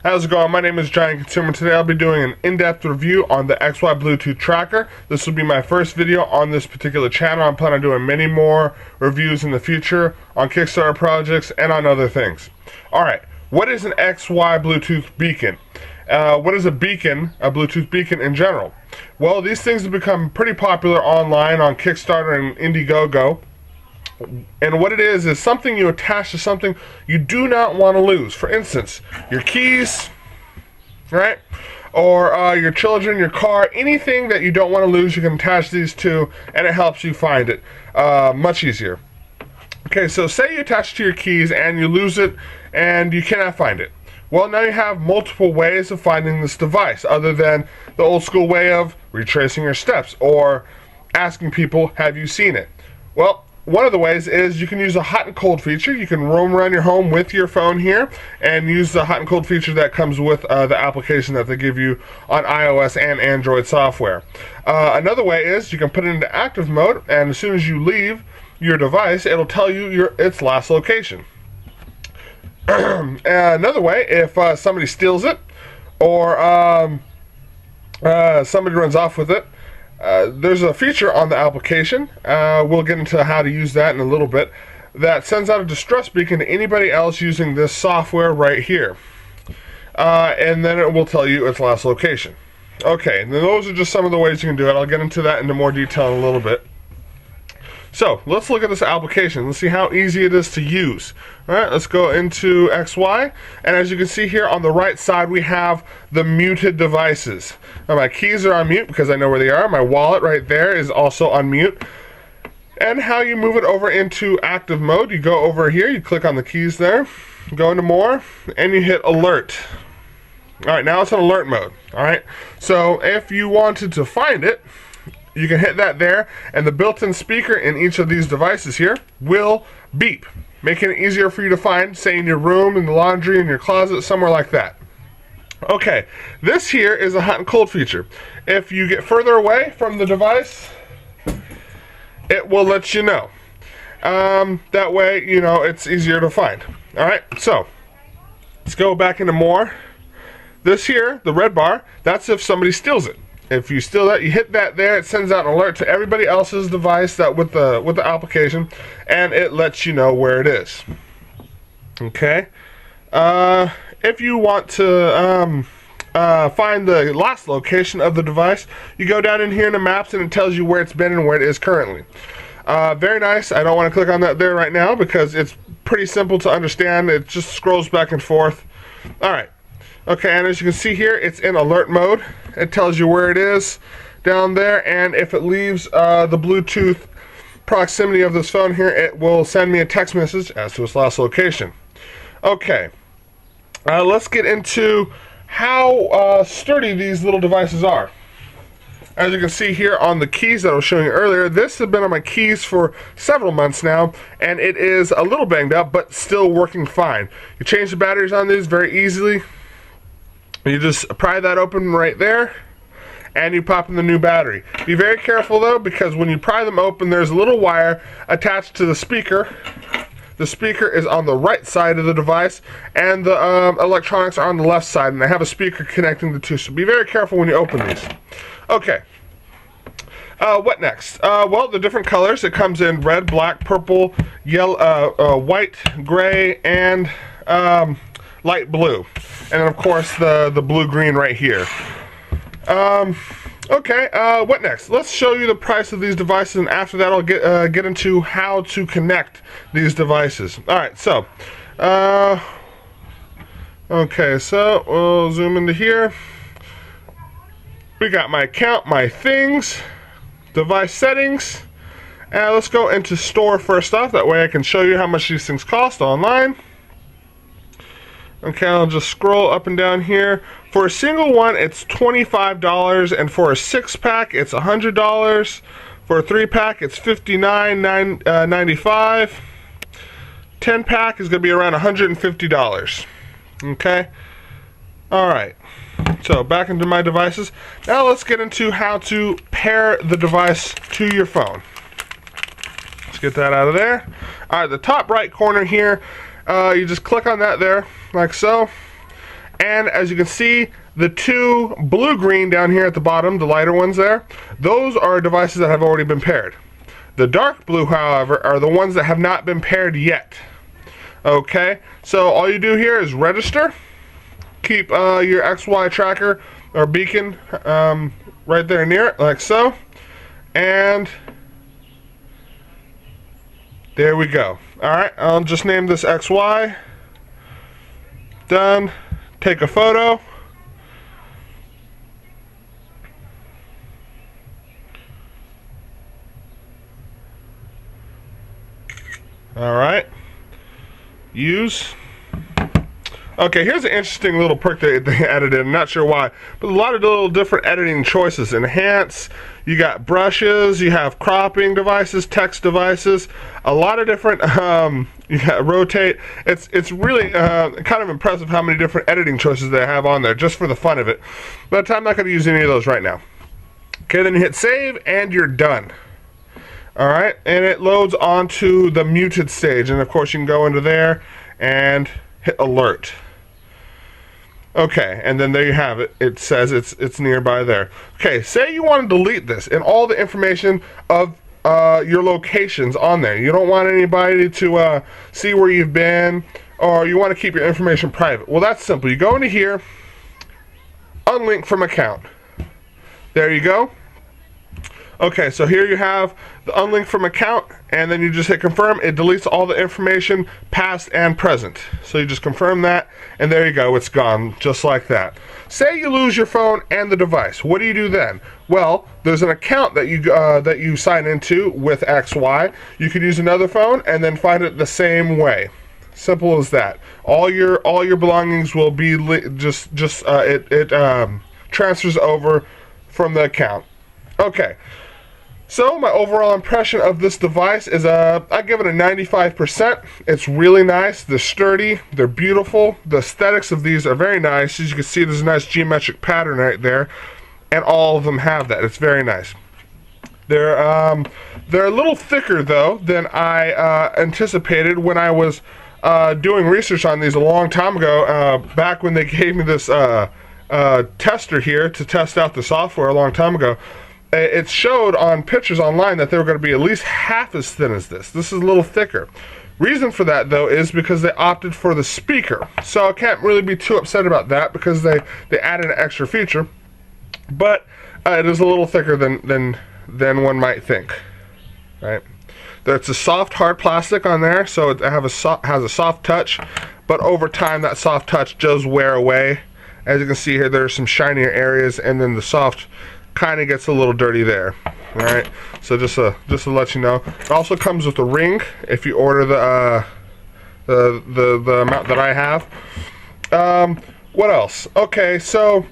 How's it going? My name is Giant Consumer. Today I'll be doing an in-depth review on the XY Bluetooth tracker. This will be my first video on this particular channel. I'm planning on doing many more reviews in the future on Kickstarter projects and on other things. Alright, what is an XY Bluetooth beacon? What is a beacon, a Bluetooth beacon in general? Well, these things have become pretty popular online on Kickstarter and Indiegogo. And what it is something you attach to something you do not want to lose. For instance, your keys, right? Or your children, your car, anything that you don't want to lose, you can attach these to, and it helps you find it much easier. Okay, so say you attach it to your keys and you lose it and you cannot find it. Well, now you have multiple ways of finding this device other than the old school way of retracing your steps or asking people, have you seen it? Well, one of the ways is you can use a hot and cold feature. You can roam around your home with your phone here and use the hot and cold feature that comes with the application that they give you on iOS and Android software. Another way is you can put it into active mode, and as soon as you leave your device, it'll tell you its last location. Another way, if somebody steals it or somebody runs off with it, there's a feature on the application, we'll get into how to use that in a little bit, that sends out a distress beacon to anybody else using this software right here. And then it will tell you its last location. Okay, and then those are just some of the ways you can do it. I'll get into that into more detail in a little bit. So, let's look at this application. Let's see how easy it is to use. Alright, let's go into XY. And as you can see here on the right side, we have the muted devices. Now, my keys are on mute because I know where they are. My wallet right there is also on mute. And how you move it over into active mode, you go over here, you click on the keys there, go into more, and you hit alert. Alright, now it's in alert mode. Alright, so if you wanted to find it, you can hit that there, and the built-in speaker in each of these devices here will beep, making it easier for you to find, say in your room, in the laundry, in your closet, somewhere like that. Okay, this here is a hot and cold feature. If you get further away from the device, it will let you know. That way, you know, it's easier to find. Alright, so, let's go back into more. This here, the red bar, that's if somebody steals it. If you steal that, you hit that there, it sends out an alert to everybody else's device that with the application, and it lets you know where it is. Okay. If you want to find the last location of the device, you go down in here in the maps and it tells you where it's been and where it is currently. Very nice. I don't want to click on that there right now because it's pretty simple to understand. It just scrolls back and forth. Alright. Okay, and as you can see here, it's in alert mode. It tells you where it is down there, and if it leaves the Bluetooth proximity of this phone here, it will send me a text message as to its last location. Okay, let's get into how sturdy these little devices are. As you can see here on the keys that I was showing you earlier, this has been on my keys for several months now, and it is a little banged up, but still working fine. You change the batteries on these very easily. You just pry that open right there, and you pop in the new battery. Be very careful though, because when you pry them open, there's a little wire attached to the speaker. The speaker is on the right side of the device, and the electronics are on the left side, and I have a speaker connecting the two, so be very careful when you open these. Okay. What next? Well, the different colors. It comes in red, black, purple, yellow, white, gray, and light blue, and then of course the blue-green right here. Okay, what next? Let's show you the price of these devices, and after that I'll get into how to connect these devices. Alright, so okay, so we'll zoom into here. We got my account, my things, device settings, and let's go into store first off. That way I can show you how much these things cost online. Okay, I'll just scroll up and down here. For a single one, it's $25, and for a 6-pack, it's $100. For a 3-pack, it's $59.95. 10-pack is going to be around $150. Okay? Alright. So, back into my devices. Now let's get into how to pair the device to your phone. Let's get that out of there. Alright, the top right corner here, you just click on that there, like so. And as you can see, the two blue-green down here at the bottom, the lighter ones there, those are devices that have already been paired. The dark blue, however, are the ones that have not been paired yet. Okay, so all you do here is register, keep your XYTracker or beacon right there near it, like so, and there we go. Alright, I'll just name this XY. Done. Take a photo. Alright. Use. Okay, here's an interesting little perk they added in. I'm not sure why, but a lot of little different editing choices. Enhance, you got brushes, you have cropping devices, text devices, a lot of different, you got rotate. It's really kind of impressive how many different editing choices they have on there, just for the fun of it. But I'm not going to use any of those right now. Okay, then you hit save, and you're done. Alright, and it loads onto the muted stage, and of course you can go into there and hit alert. Okay, and then there you have it. It says it's nearby there. Okay, say you want to delete this and all the information of your locations on there. You don't want anybody to see where you've been, or you want to keep your information private. Well, that's simple. You go into here, unlink from account. There you go. Okay, so here you have the unlink from account, and then you just hit confirm. It deletes all the information, past and present. So you just confirm that, and there you go, it's gone, just like that. Say you lose your phone and the device. What do you do then? Well, there's an account that you sign into with XY. You could use another phone and then find it the same way. Simple as that. All your belongings will be transfers over from the account. Okay. So my overall impression of this device is I give it a 95%. It's really nice. They're sturdy. They're beautiful. The aesthetics of these are very nice. As you can see, there's a nice geometric pattern right there, and all of them have that. It's very nice. They're a little thicker though than I anticipated when I was doing research on these a long time ago. Back when they gave me this tester here to test out the software a long time ago. It showed on pictures online that they were going to be at least half as thin as this. This is a little thicker. Reason for that, though, is because they opted for the speaker. So I can't really be too upset about that because they added an extra feature. But it is a little thicker than one might think. Right? It's a soft, hard plastic on there, so it has a soft touch. But over time, that soft touch does wear away. As you can see here, there are some shinier areas, and then the soft kind of gets a little dirty there. Alright, so just to let you know, it also comes with a ring if you order the amount that I have. What else? Okay, so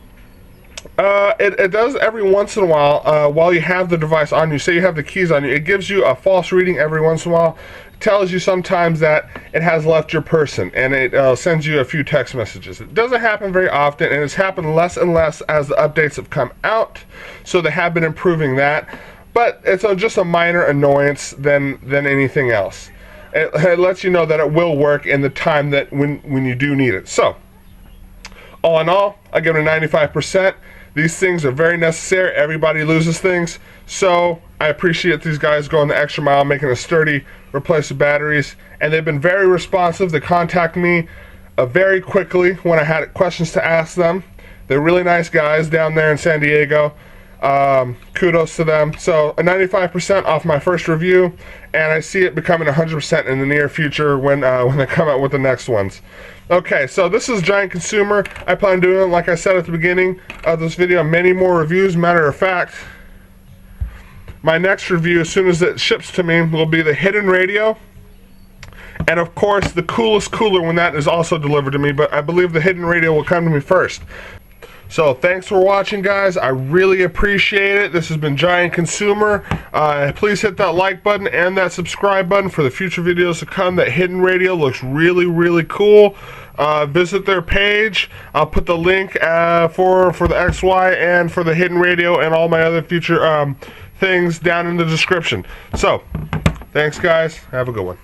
it does every once in a while you have the device on you, say you have the keys on you, it gives you a false reading every once in a while. It tells you sometimes that it has left your person, and it sends you a few text messages. It doesn't happen very often, and it's happened less and less as the updates have come out, so they have been improving that. But it's just a minor annoyance than anything else. It lets you know that it will work in the time that when you do need it. So, all in all, I give it a 95%. These things are very necessary. Everybody loses things. So I appreciate these guys going the extra mile, making a sturdy, replace the batteries. And they've been very responsive. They contact me very quickly when I had questions to ask them. They're really nice guys down there in San Diego. Kudos to them. So a 95% off my first review, and I see it becoming 100% in the near future when they come out with the next ones. Okay, so this is Giant Consumer. I plan on doing, like I said at the beginning of this video, many more reviews. Matter of fact, my next review, as soon as it ships to me, will be the hidden radio. And of course, the coolest cooler when that is also delivered to me, but I believe the hidden radio will come to me first. So thanks for watching, guys. I really appreciate it. This has been Giant Consumer. Please hit that like button and that subscribe button for the future videos to come. That hidden radio looks really, really cool. Visit their page. I'll put the link for the XY and for the hidden radio and all my other future things down in the description. So, thanks, guys. Have a good one.